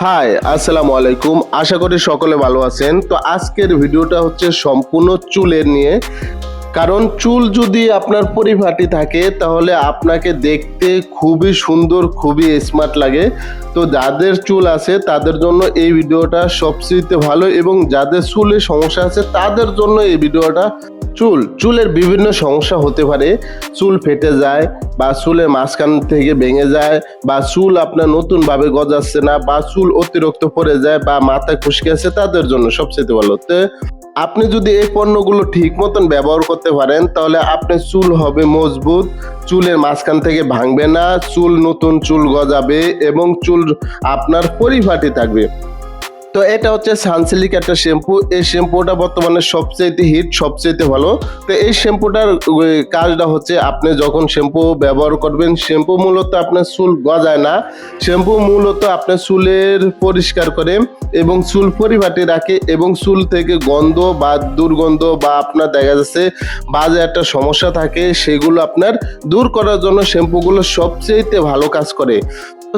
High, আসসালামু আলাইকুম। আশা করি সকলে ভালো আছেন। তো আজকের ভিডিওটা হচ্ছে সম্পূর্ণ চুলের নিয়ে। কারণ চুল যদি আপনার পরিপাটি থাকে তাহলে আপনাকে দেখতে খুবই সুন্দর, খুবই স্মার্ট লাগে। তো যাদের চুল আছে তাদের জন্য এই ভিডিওটা সবচেয়ে ভালো, এবং যাদের চুলের সমস্যা আছে তাদের জন্য এই ভিডিওটা। চুলের বিভিন্ন সমস্যা হতে পারে। চুল ফেটে যায়, বা চুলের মাঝখান থেকে ভেঙে যায়, বা চুল আপনার নতুনভাবে গজাচ্ছে না, বা চুল অতিরিক্ত পড়ে যায়, বা মাথায় খুশকি আছে, তাদের জন্য সবচেয়ে ভালো। তো আপনি যদি এই পণ্যগুলো ঠিক মতন ব্যবহার করতে পারেন তাহলে আপনার চুল হবে মজবুত, চুলের মাঝখান থেকে ভাঙবে না, নতুন চুল গজাবে, এবং চুল আপনার পরিপাটি থাকবে। তো এটা হচ্ছে সানসিল্ক একটা শ্যাম্পু। এই শ্যাম্পুটা বর্তমানে সবচেয়ে হিট, সবচেয়ে ভালো। তো এই শ্যাম্পুটার কাজটা হচ্ছে, আপনি যখন শ্যাম্পু ব্যবহার করবেন, শ্যাম্পু মূলত আপনার চুল গজায় না, শ্যাম্পু মূলত আপনার চুলের পরিষ্কার করে এবং চুল পরিপাটি রাখে, এবং চুল থেকে গন্ধ বা দুর্গন্ধ বা আপনার দেখা যাচ্ছে বাজে একটা সমস্যা থাকে, সেগুলো আপনার দূর করার জন্য শ্যাম্পুগুলো সবচেয়ে ভালো কাজ করে।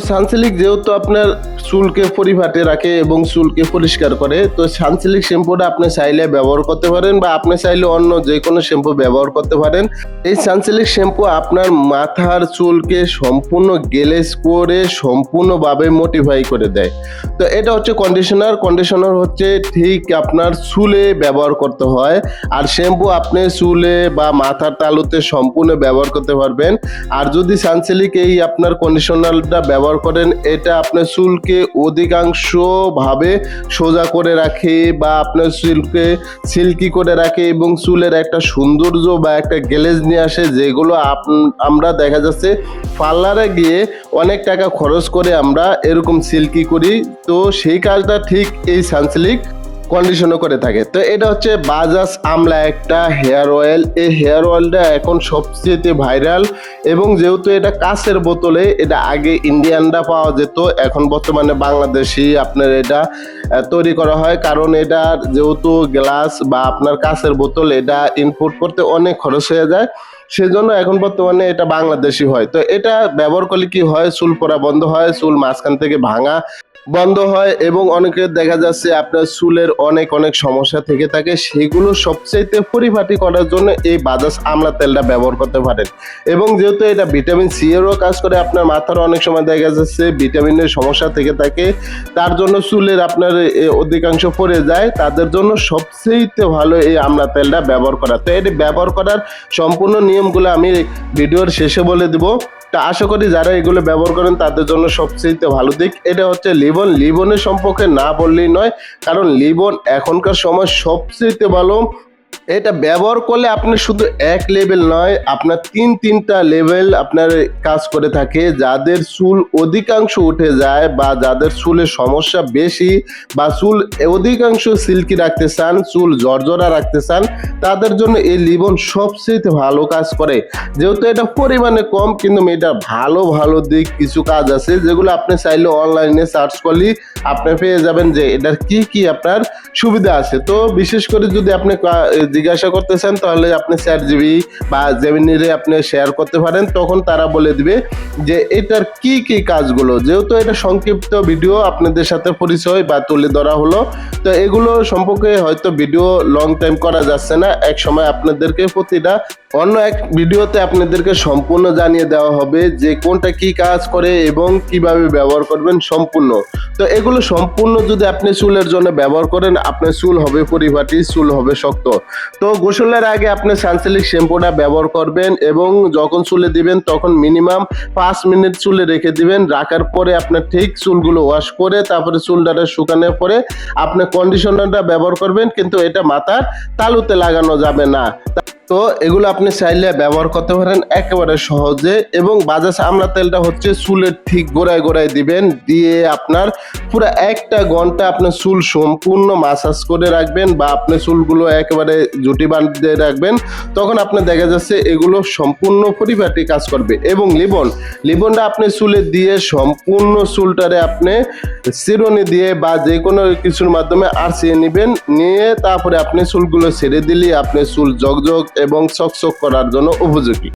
সানসিল্ক যেহেতু আপনার চুলকে পরিপাটি রাখে এবং চুলকে পরিষ্কার করে, তো সানসিল্ক শ্যাম্পুটা আপনি চাইলে ব্যবহার করতে পারেন, বা আপনি চাইলে অন্য যে কোনো শ্যাম্পু ব্যবহার করতে পারেন। এই সানসিল্ক শ্যাম্পু আপনার মাথার চুলকে সম্পূর্ণ গ্লেজ করে সম্পূর্ণভাবে মোটিফাই করে দেয়। তো এটা হচ্ছে কন্ডিশনার হচ্ছে ঠিক আপনার চুলে ব্যবহার করতে হয়, আর শ্যাম্পু আপনি চুলে বা মাথার তালুতে সম্পূর্ণ ব্যবহার করতে পারবেন। আর যদি সানসিল্ক এই আপনার কন্ডিশনারটা ব্যবহার করেন, এটা আপনার চুলকে অধিকাংশ ভাবে সোজা করে রাখে, বা আপনার চুলকে সিল্কি করে রাখে, এবং চুলের একটা সৌন্দর্য বা একটা গ্লেজ নিয়ে আসে, যেগুলো আমরা দেখা যাচ্ছে পার্লারে গিয়ে অনেক টাকা খরচ করে আমরা এরকম সিল্কি করি। তো সেই কাজটা ঠিক এই সানসিল্ক কন্ডিশনও করে থাকে। তো এটা হচ্ছে বাজাজ আমলা একটা হেয়ার অয়েল। এই হেয়ার অয়েলটা এখন সবচেয়ে ভাইরাল, এবং যেহেতু এটা কাঁচের বোতলে, এটা আগে ইন্ডিয়ানরা পাওয়া যেত, এখন বর্তমানে বাংলাদেশি আপনার এটা তৈরি করা হয়। কারণ এটা যেহেতু গ্লাস বা আপনার কাঁচের বোতল, এটা ইম্পোর্ট করতে অনেক খরচ হয়ে যায়, সেজন্য এখন বর্তমানে এটা বাংলাদেশি হয়। তো এটা ব্যবহার করলে কি হয়, চুল পড়া বন্ধ হয়, চুল মাঝখান থেকে ভাঙা বন্ধ হয়, এবং অনেকের দেখা যাচ্ছে আপনার চুলের অনেক সমস্যা থেকে থাকে, সেগুলো সবচাইতে পরিপাটি করার জন্য এই বাজাজ আমলা তেলটা ব্যবহার করতে পারেন। এবং যেহেতু এটা ভিটামিন সি এরও কাজ করে, আপনার মাথার অনেক সময় দেখা যাচ্ছে ভিটামিনের সমস্যা থেকে থাকে, তার জন্য চুলের আপনার অধিকাংশ পড়ে যায়, তাদের জন্য সবচেয়ে ভালো এই আমলা তেলটা ব্যবহার করা। তো এটি ব্যবহার করার সম্পূর্ণ নিয়মগুলো আমি ভিডিওর শেষে বলে দিব। তা আশা করি যারা এগুলো ব্যবহার করেন তাদের জন্য সবচেয়ে ভালো দিক। এটা হচ্ছে লিবনের সম্পর্কে না বললেই নয়, কারণ লিবন এখনকার সময় সবচেয়ে ভালো। এটা ব্যবহার করলে আপনি শুধু এক লেভেল নয়, আপনার তিনটা লেভেল আপনার কাজ করে থাকে। যাদের চুল অধিকাংশ উঠে যায়, বা যাদের চুলের সমস্যা বেশি, বা চুল অধিকাংশ সিল্কি রাখতে চান, চুল জর্জরা রাখতে চান, তাদের জন্য এই লিবন সবচেয়ে ভালো কাজ করে। যেহেতু এটা পরিমাণে কম, কিন্তু এটা ভালো দিক কিছু কাজ আছে, যেগুলো আপনি চাইলে অনলাইনে সার্চ করলে আপনি পেয়ে যাবেন যে এটার কি আপনার সুবিধা আছে। তো বিশেষ করে যদি আপনি জিজ্ঞাসা করতে চান, তাহলে আপনি চ্যাটজিপিটি বা জেমিনিরে আপনি শেয়ার করতে পারেন, তখন তারা বলে দিবে যে এটার কি কাজগুলো। যেহেতু এটা সংক্ষিপ্ত ভিডিও আপনাদের সাথে পরিচয় বা তুলে ধরা হলো, তো এগুলো সম্পর্কে হয়তো ভিডিও লং টাইম করা যাচ্ছে না, এক সময় আপনাদেরকে প্রতিটা অন্য এক ভিডিওতে আপনাদেরকে সম্পূর্ণ জানিয়ে দেওয়া হবে যে কোনটা কি কাজ করে এবং কিভাবে ব্যবহার করবেন সম্পূর্ণ। তো এগুলো সম্পূর্ণ যদি আপনি চুলের জন্য ব্যবহার করেন, আপনার চুল হবে পরিপাটি, চুল হবে শক্ত। তো গোসলের আগে আপনি সানসিল্ক শ্যাম্পুটা ব্যবহার করবেন, এবং যখন চুলে দিবেন তখন মিনিমাম 5 মিনিট চুলে রেখে দিবেন। রাখার পরে আপনার ঠিক চুলগুলো ওয়াশ করে, তারপরে চুলটাকে শুকানোর পরে আপনি কন্ডিশনারটা ব্যবহার করবেন, কিন্তু এটা মাথার তালুতে লাগানো যাবে না। তো এগুলো আপনি চাইলে ব্যবহার করতে পারেন একেবারে সহজে। এবং বাজাজ আমলা তেলটা হচ্ছে চুলের ঠিক গোড়ায় দিবেন, দিয়ে আপনার পুরো 1 ঘন্টা আপনার চুল সম্পূর্ণ মাসাজ করে রাখবেন, বা আপনি চুলগুলো একেবারে জুটি বাঁধিয়ে রাখবেন, তখন আপনার দেখা যাচ্ছে এগুলো সম্পূর্ণ পরিপাটি কাজ করবে। এবং লিবনটা আপনি চুলে দিয়ে সম্পূর্ণ চুলটারে আপনি চিরুনি দিয়ে বা যে কোনো কিছুর মাধ্যমে আঁচড়িয়ে নেবেন, নিয়ে তারপরে আপনি চুলগুলো ছেড়ে দিলে আপনি চুল জগজগ এবং চকচক করার জন্য উপযোগী।